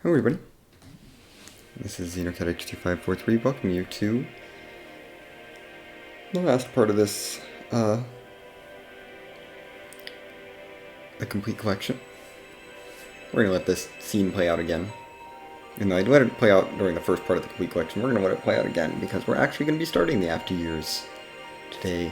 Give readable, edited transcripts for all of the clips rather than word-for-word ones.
Hello everybody, this is Xenocat-H2543, welcoming you to the last part of this, the complete collection. We're gonna let this scene play out again. And though I let it play out during the first part of the complete collection, we're gonna let it play out again, because we're actually gonna be starting the After Years today.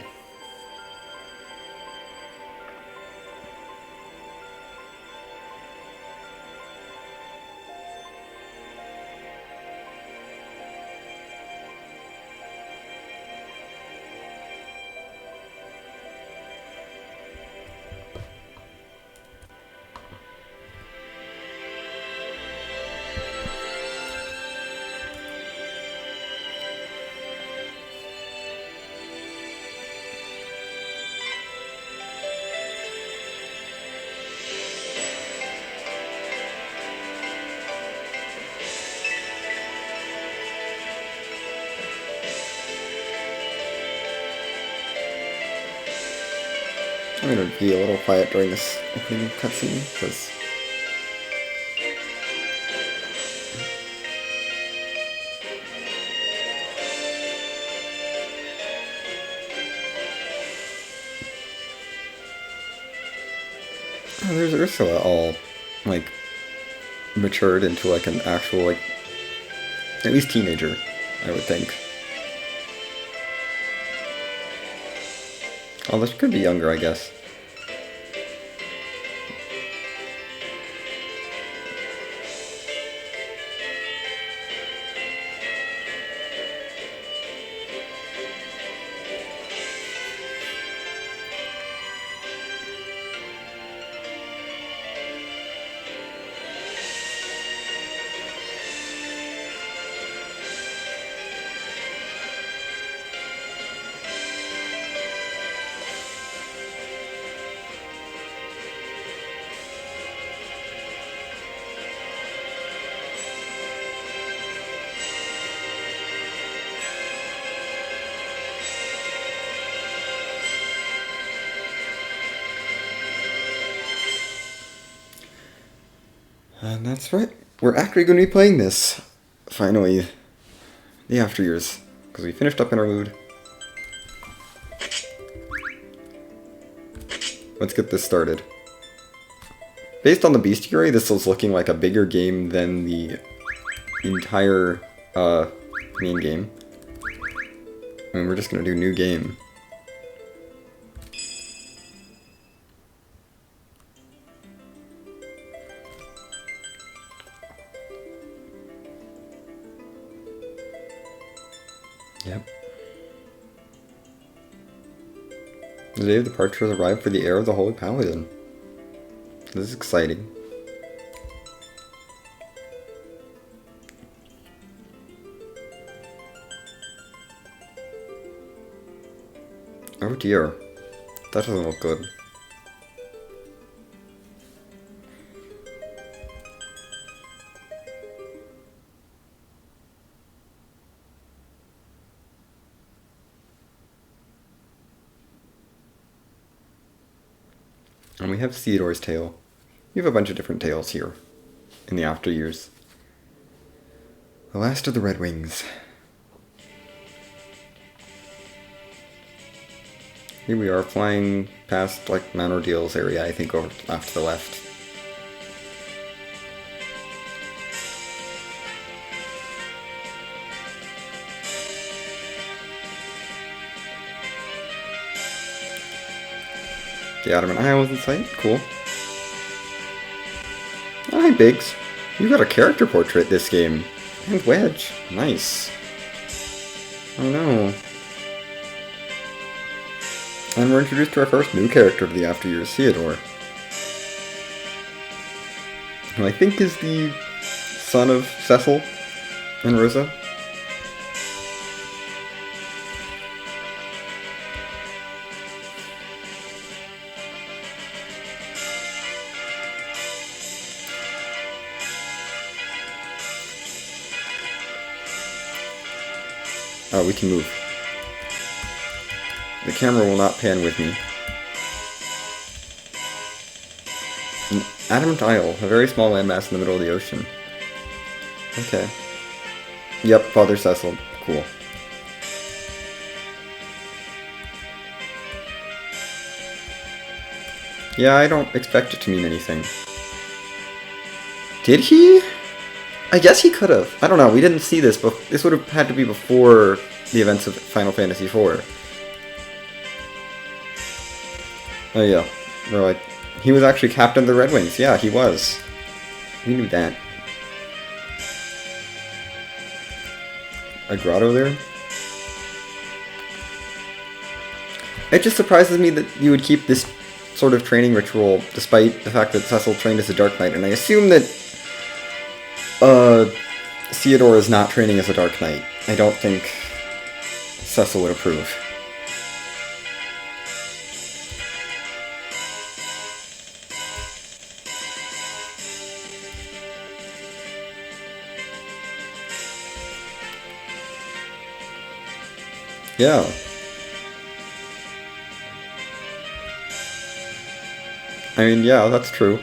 I'm going to be a little quiet during this opening cutscene, because there's Ursula all, like, matured into, like, an actual, like, at least teenager, I would think. Oh, this could be younger, I guess. And that's right, we're actually going to be playing this, finally, the After Years, because we finished up Interlude. Let's get this started. Based on the bestiary, this was looking like a bigger game than the entire main game. And we're just going to do new game. Yep. The day of departure has arrived for the heir of the Holy Paladin. This is exciting. Oh dear. That doesn't look good. And we have Theodore's tale. We have a bunch of different tales here in the After Years. The last of the Red Wings. Here we are flying past, like, Mount Ordeal's area, I think, over off to the left. The Adamant Isle is in sight. Cool. Oh, hi, Biggs. You got a character portrait this game. And Wedge. Nice. Oh no. And we're introduced to our first new character of the After Years, Theodore. Who I think is the son of Cecil and Rosa. Oh, we can move. The camera will not pan with me. An Adamant Isle, a very small landmass in the middle of the ocean. Okay. Yep, Father Cecil. Cool. Yeah, I don't expect it to mean anything. Did he? I guess he could have. I don't know, we didn't see this, but this would have had to be before the events of Final Fantasy IV. Oh yeah, right. He was actually captain of the Red Wings. Yeah, he was. We knew that. A grotto there? It just surprises me that you would keep this sort of training ritual, despite the fact that Cecil trained as a Dark Knight, and I assume that Theodore is not training as a Dark Knight. I don't think Cecil would approve. Yeah. I mean, yeah, that's true.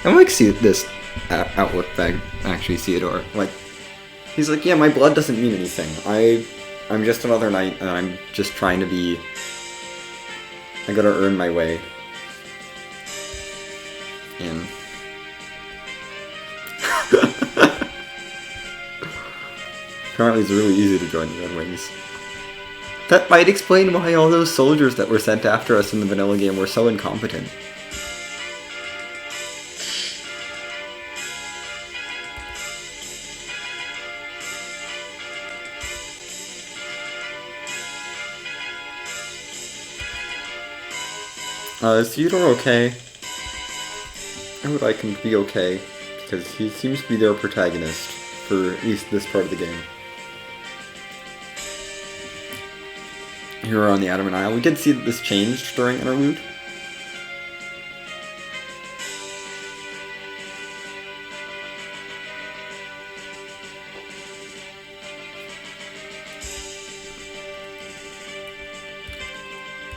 I like see this outlook back, actually, Theodore. Like, he's like, yeah, my blood doesn't mean anything. I'm just another knight, and I'm just trying to be... I gotta earn my way in. Apparently it's really easy to join the Red Wings. That might explain why all those soldiers that were sent after us in the vanilla game were so incompetent. Is Theodore okay? I would like him to be okay, because he seems to be their protagonist for at least this part of the game. Here we're on the Adamant Isle. We did see that this changed during Interlude.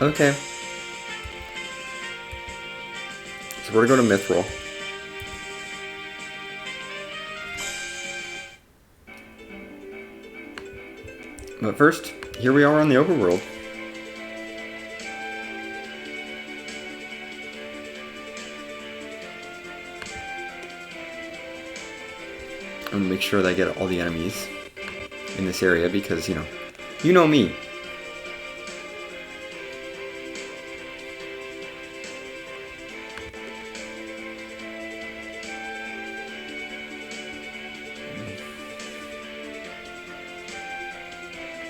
Okay. So we're gonna go to Mithril. But first, here we are on the overworld. I'm gonna make sure that I get all the enemies in this area because, you know me.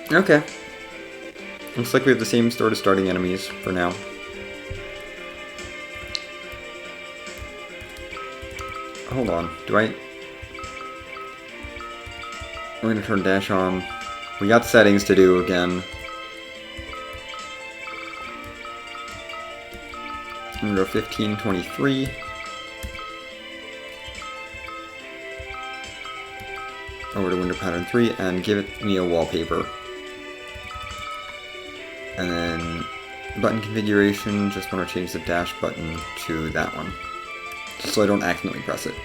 Okay. Looks like we have the same sort of starting enemies for now. Hold on, we're gonna turn dash on. We got settings to do again. I'm gonna go 1523. Over to window pattern 3 and give me a wallpaper. And then button configuration, just want to change the dash button to that one. Just so I don't accidentally press it.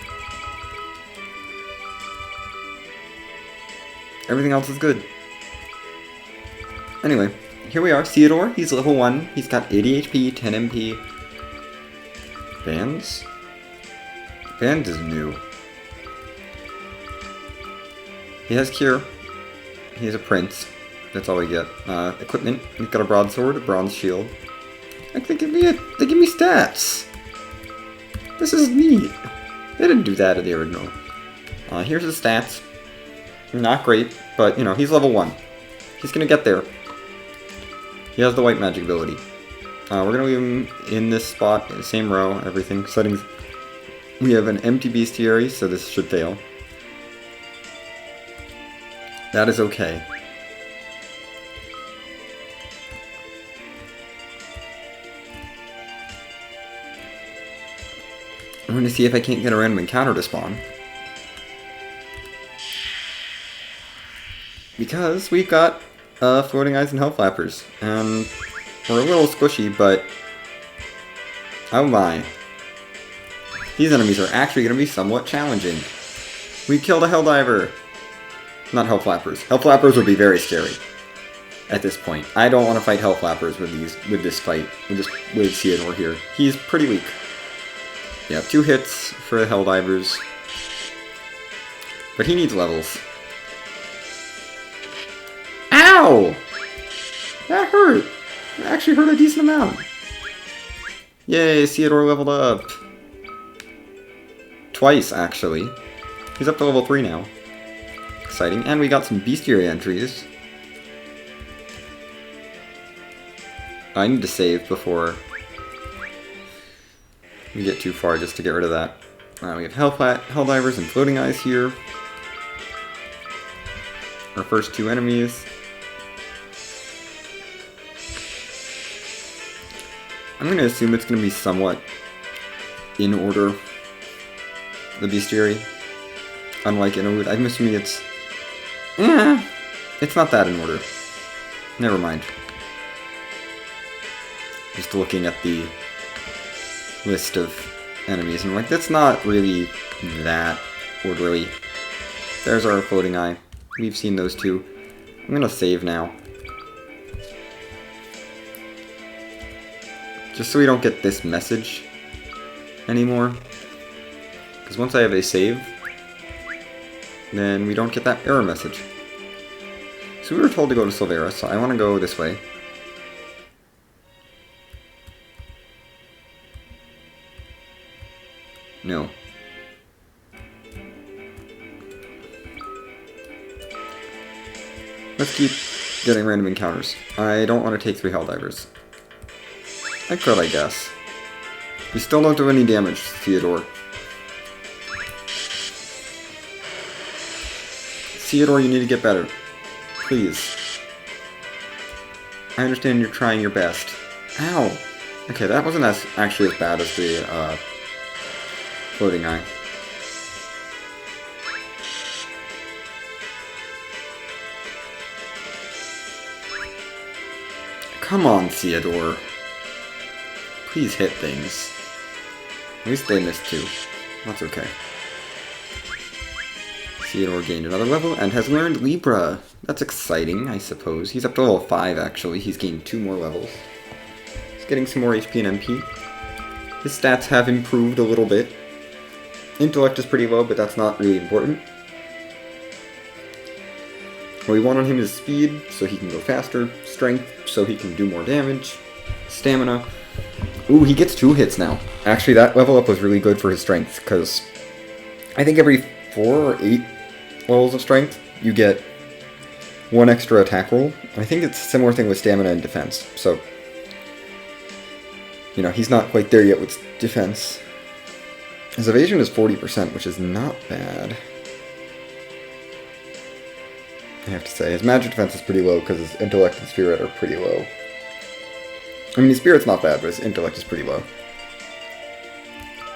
Everything else is good. Anyway, here we are. Theodore, he's level 1. He's got 80 HP, 10 MP. Bands? Bands is new. He has Cure. He's a prince. That's all we get. Equipment. He's got a broadsword, a bronze shield. Like they give me stats. This is neat. They didn't do that in the original. Here's his stats. Not great, but he's level 1. He's gonna get there. He has the white magic ability. We're gonna leave him in this spot, same row, everything. Settings. We have an empty bestiary, so this should fail. That is okay. I'm going to see if I can't get a random encounter to spawn. Because we've got Floating Eyes and Hellflappers. And we're a little squishy, but... oh my. These enemies are actually going to be somewhat challenging. We killed a Helldiver. Not Hellflappers. Hellflappers would be very scary at this point. I don't want to fight Hellflappers with this Theodore here. He's pretty weak. Yeah, 2 hits for the Helldivers. But he needs levels. Ow! That hurt! It actually hurt a decent amount. Yay, Theodore leveled up. Twice, actually. He's up to level 3 now. Exciting. And we got some bestiary entries. I need to save before we get too far just to get rid of that. We have Helldivers and Floating Eyes here. Our first 2 enemies. I'm going to assume it's going to be somewhat in order, the bestiary. Unlike Interlude, I'm assuming it's... it's not that in order. Never mind. Just looking at the list of enemies, and I'm like, that's not really that orderly. There's our Floating Eye. We've seen those 2. I'm going to save now. Just so we don't get this message anymore. Because once I have a save, then we don't get that error message. So we were told to go to Silvera, so I want to go this way. No. Let's keep getting random encounters. I don't want to take 3 Helldivers. I could, I guess. You still don't do any damage, Theodore. Theodore, you need to get better. Please. I understand you're trying your best. Ow! Okay, that wasn't actually as bad as the, Floating Eye. Come on, Theodore. Please hit things. At least they missed 2. That's okay. Theodore gained another level and has learned Libra. That's exciting, I suppose. He's up to level 5, actually. He's gained 2 more levels. He's getting some more HP and MP. His stats have improved a little bit. Intellect is pretty low, but that's not really important. What we want on him is speed, so he can go faster. Strength, so he can do more damage. Stamina. Ooh, he gets 2 hits now. Actually, that level up was really good for his strength, because I think every 4 or 8 levels of strength, you get 1 extra attack roll. I think it's a similar thing with stamina and defense, so... You know, he's not quite there yet with defense. His evasion is 40%, which is not bad. I have to say, his magic defense is pretty low, because his intellect and spirit are pretty low. I mean, his spirit's not bad, but his intellect is pretty low.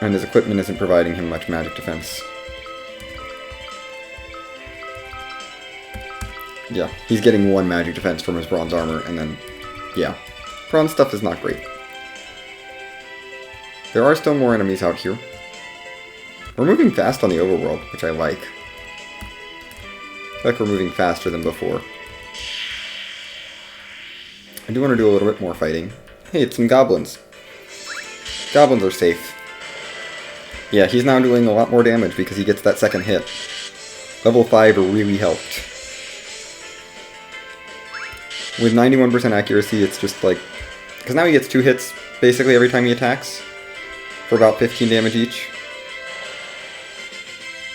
And his equipment isn't providing him much magic defense. Yeah, he's getting 1 magic defense from his bronze armor, and then, yeah. Bronze stuff is not great. There are still more enemies out here. We're moving fast on the overworld, which I like. I feel like we're moving faster than before. I do want to do a little bit more fighting. Hey, it's some goblins. Goblins are safe. Yeah, he's now doing a lot more damage because he gets that second hit. Level 5 really helped. With 91% accuracy, it's just like... Because now he gets 2 hits basically every time he attacks. For about 15 damage each.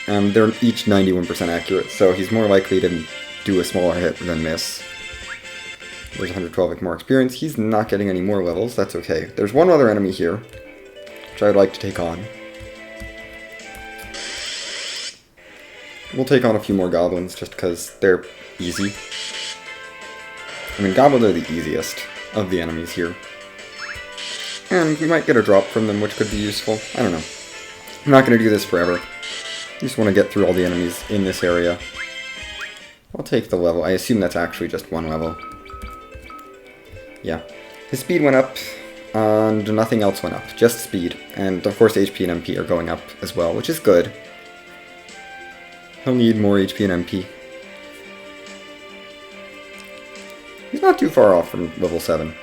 They're each 91% accurate, so he's more likely to do a smaller hit than miss. There's 112 more experience. He's not getting any more levels. That's okay. There's one other enemy here, which I would like to take on. We'll take on a few more goblins, just because they're easy. I mean, goblins are the easiest of the enemies here. And we might get a drop from them, which could be useful. I don't know. I'm not going to do this forever. I just want to get through all the enemies in this area. I'll take the level. I assume that's actually just 1 level. Yeah. His speed went up And nothing else went up, just speed. And of course HP and MP are going up as well, which is good. He'll need more HP and MP. He's not too far off from level 7.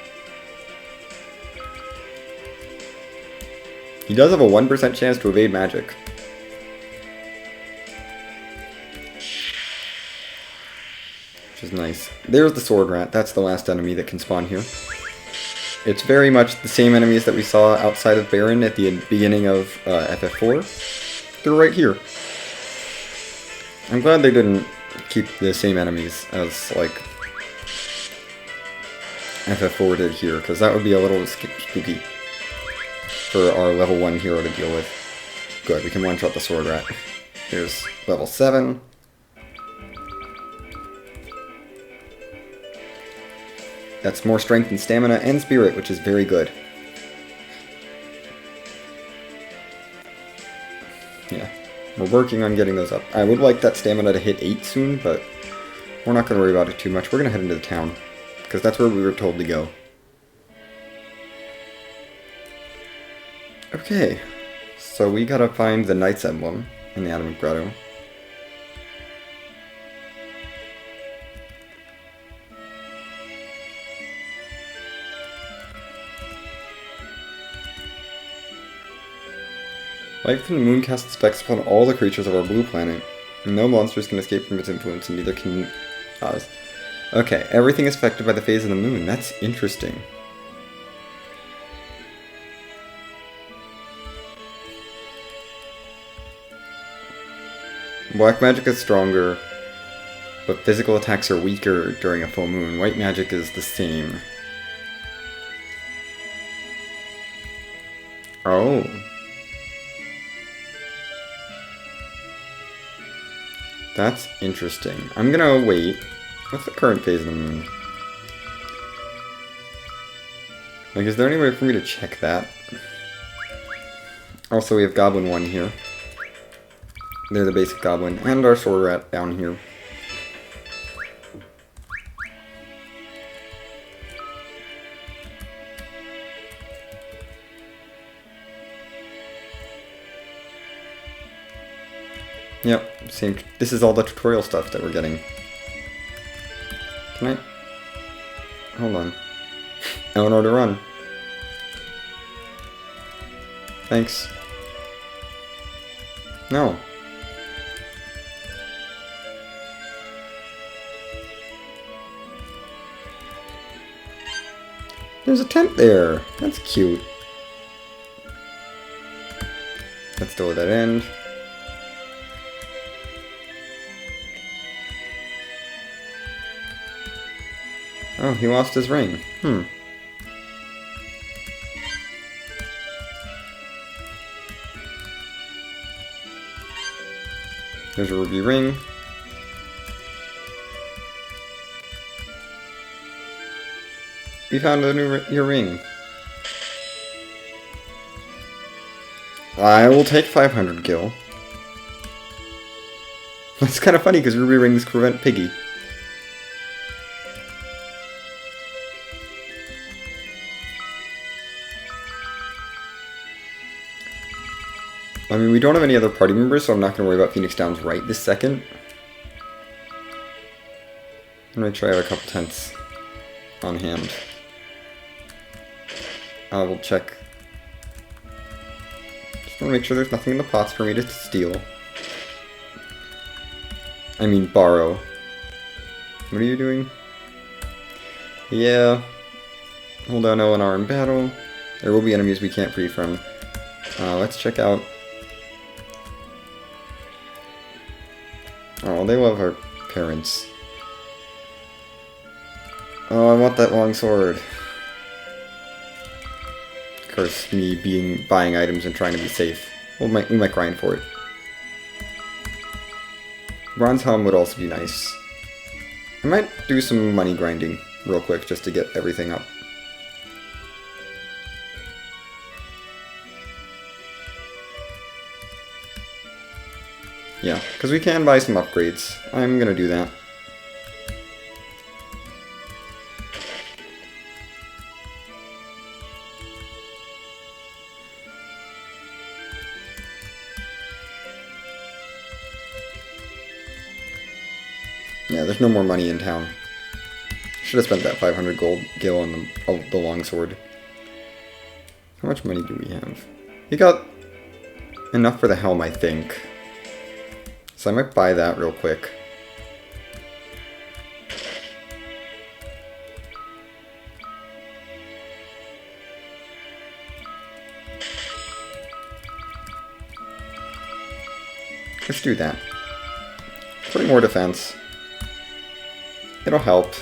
He does have a 1% chance to evade magic. Which is nice. There's the Sword Rat. That's the last enemy that can spawn here. It's very much the same enemies that we saw outside of Baron at the beginning of FF4. They're right here. I'm glad they didn't keep the same enemies as, like, FF4 did here, because that would be a little spooky for our level 1 hero to deal with. Good, we can one-shot the Sword Rat. Here's level 7. That's more strength and stamina and spirit, which is very good. Yeah, we're working on getting those up. I would like that stamina to hit 8 soon, but we're not going to worry about it too much. We're going to head into the town, because that's where we were told to go. Okay, so we gotta find the Knight's Emblem in the Adamant Grotto. Life from the moon casts specks upon all the creatures of our blue planet. No monsters can escape from its influence, and neither can us. Okay, everything is affected by the phase of the moon. That's interesting. Black magic is stronger, but physical attacks are weaker during a full moon. White magic is the same. Oh. That's interesting. I'm gonna wait. What's the current phase of the moon? Like, is there any way for me to check that? Also, we have Goblin 1 here. They're the basic goblin, and our Sword Rat down here. Yep, same. This is all the tutorial stuff that we're getting. Can I? Hold on. Eleanor to run. Thanks. No. There's a tent there. That's cute. Let's deal with that end. Oh, he lost his ring. There's a ruby ring. We found your ring. I will take 500 gil. That's kind of funny because ruby rings prevent Piggy. I mean, we don't have any other party members, so I'm not going to worry about Phoenix Downs right this second. I'm going to try out a couple tents on hand. I will check. Just want to make sure there's nothing in the pots for me to steal. I mean, borrow. What are you doing? Yeah. Hold on, Eleanor in battle. There will be enemies we can't free from. Let's check out. Oh, they love our parents. Oh, I want that long sword. Of course, me buying items and trying to be safe. We might grind for it. Bronze helm would also be nice. I might do some money grinding real quick just to get everything up. Yeah, because we can buy some upgrades. I'm gonna do that. Yeah, there's no more money in town. Should have spent that 500 gold gil on the longsword. How much money do we have? We got enough for the helm, I think. So I might buy that real quick. Let's do that. Putting more defense. It'll help.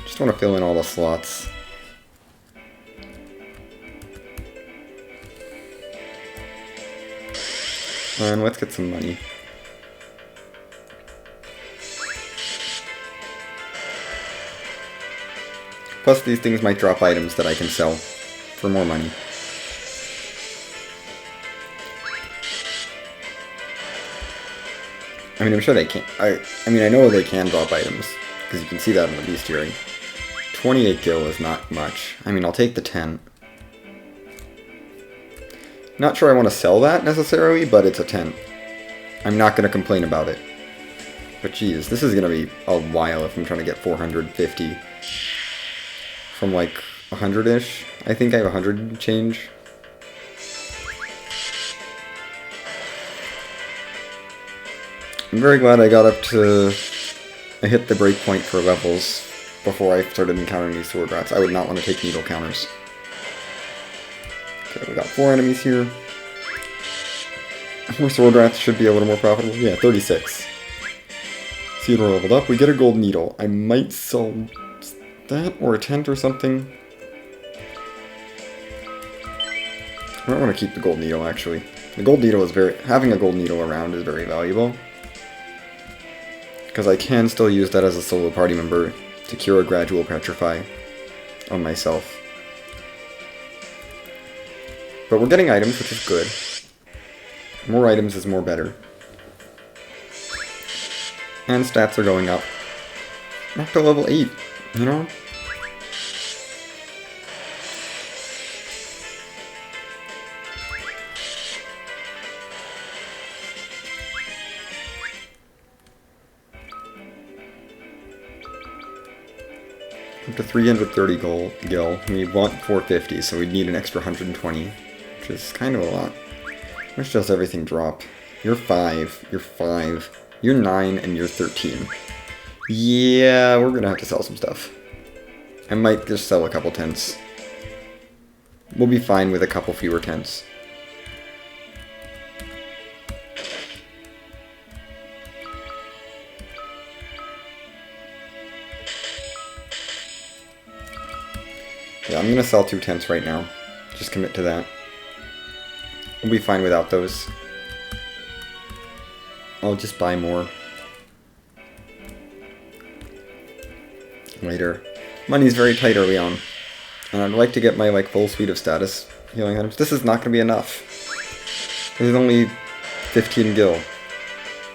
Just want to fill in all the slots. And let's get some money. Plus these things might drop items that I can sell for more money. I mean, I'm sure they can. I mean, I know they can drop items, because you can see that in the bestiary. 28 gil is not much. I mean, I'll take the 10. Not sure I want to sell that, necessarily, but it's a 10. I'm not going to complain about it. But geez, this is going to be a while if I'm trying to get 450 from like 100-ish. I think I have 100 change. I'm very glad I got up to... I hit the breakpoint for levels before I started encountering these sword rats. I would not want to take needle counters. Okay, we got 4 enemies here. More sword rats should be a little more profitable. Yeah, 36. Theodore leveled up. We get a gold needle. I might sell that or a tent or something. I might want to keep the gold needle, actually. The gold needle is very... Having a gold needle around is very valuable. Because I can still use that as a solo party member to cure a gradual petrify on myself. But we're getting items, which is good. More items is more better. And stats are going up. Up to level 8, you know? Up to 330 gil. We want 450, so we need an extra 120, which is kind of a lot. Which does everything drop? You're 5, you're 5, you're 9, and you're 13. Yeah, we're gonna have to sell some stuff. I might just sell a couple tents. We'll be fine with a couple fewer tents. Yeah, I'm gonna sell 2 tents right now. Just commit to that. We'll be fine without those. I'll just buy more later. Money's very tight early on. And I'd like to get my full suite of status healing items. This is not gonna be enough. This is only 15 gil.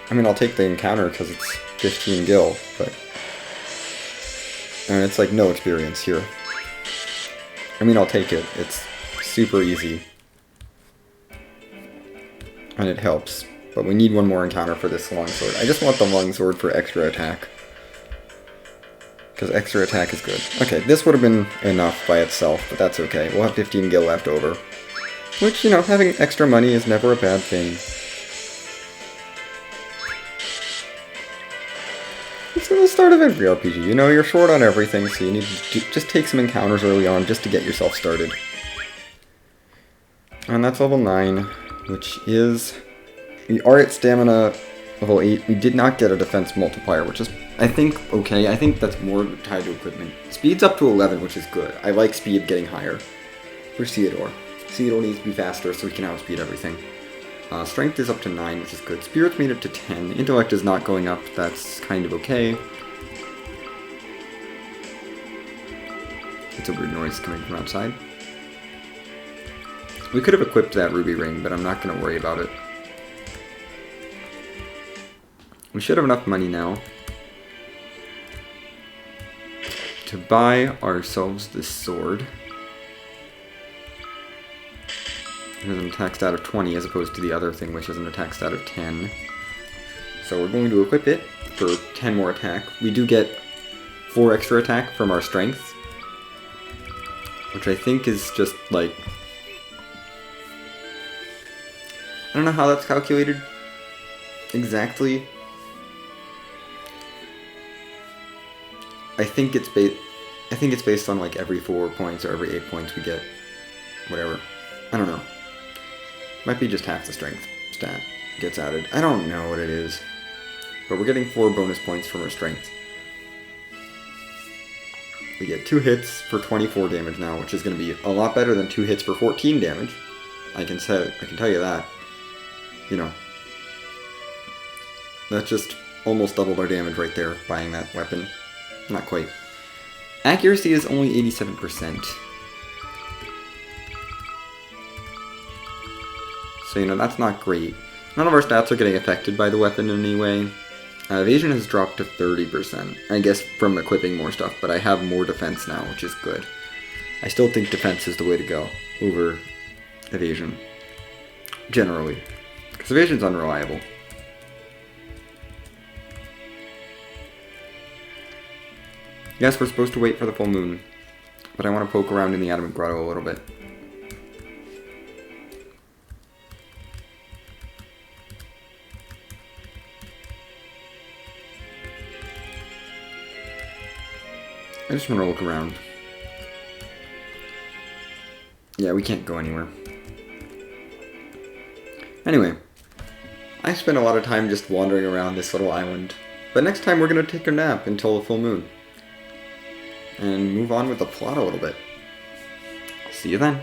I mean, I'll take the encounter because it's 15 gil, but... And it's like no experience here. I mean, I'll take it. It's super easy. And it helps. But we need one more encounter for this longsword. I just want the longsword for extra attack. Because extra attack is good. Okay, this would have been enough by itself, but that's okay. We'll have 15 gil left over. Which, you know, having extra money is never a bad thing. It's the start of every RPG. You know, you're short on everything, so you need to just take some encounters early on just to get yourself started. And that's level 9, which is... We are at stamina level 8. We did not get a defense multiplier, which is, I think, okay. I think that's more tied to equipment. Speed's up to 11, which is good. I like speed getting higher. For Theodore. Theodore needs to be faster so he can outspeed everything. Strength is up to 9, which is good. Spirit's made it to 10. Intellect is not going up. That's kind of okay. It's a weird noise coming from outside. We could have equipped that ruby ring, but I'm not going to worry about it. We should have enough money now to buy ourselves this sword. It has an attack stat of 20 as opposed to the other thing, which has an attack stat of 10. So we're going to equip it for 10 more attack. We do get 4 extra attack from our strength, which I think is just like... I don't know how that's calculated exactly. I think it's based on like every 4 points or every 8 points we get whatever. I don't know. Might be just half the strength stat gets added. I don't know what it is. But we're getting 4 bonus points from our strength. We get 2 hits for 24 damage now, which is going to be a lot better than 2 hits for 14 damage. I can tell you that. You know. That just almost doubled our damage right there, buying that weapon. Not quite. Accuracy is only 87%. So, you know, that's not great. None of our stats are getting affected by the weapon in any way. Evasion has dropped to 30%. I guess from equipping more stuff, but I have more defense now, which is good. I still think defense is the way to go over evasion. Generally. Because evasion's unreliable. Yes, we're supposed to wait for the full moon, but I want to poke around in the Adamant Grotto a little bit. I just want to look around. Yeah, we can't go anywhere. Anyway, I spent a lot of time just wandering around this little island, but next time we're going to take a nap until the full moon. And move on with the plot a little bit. See you then.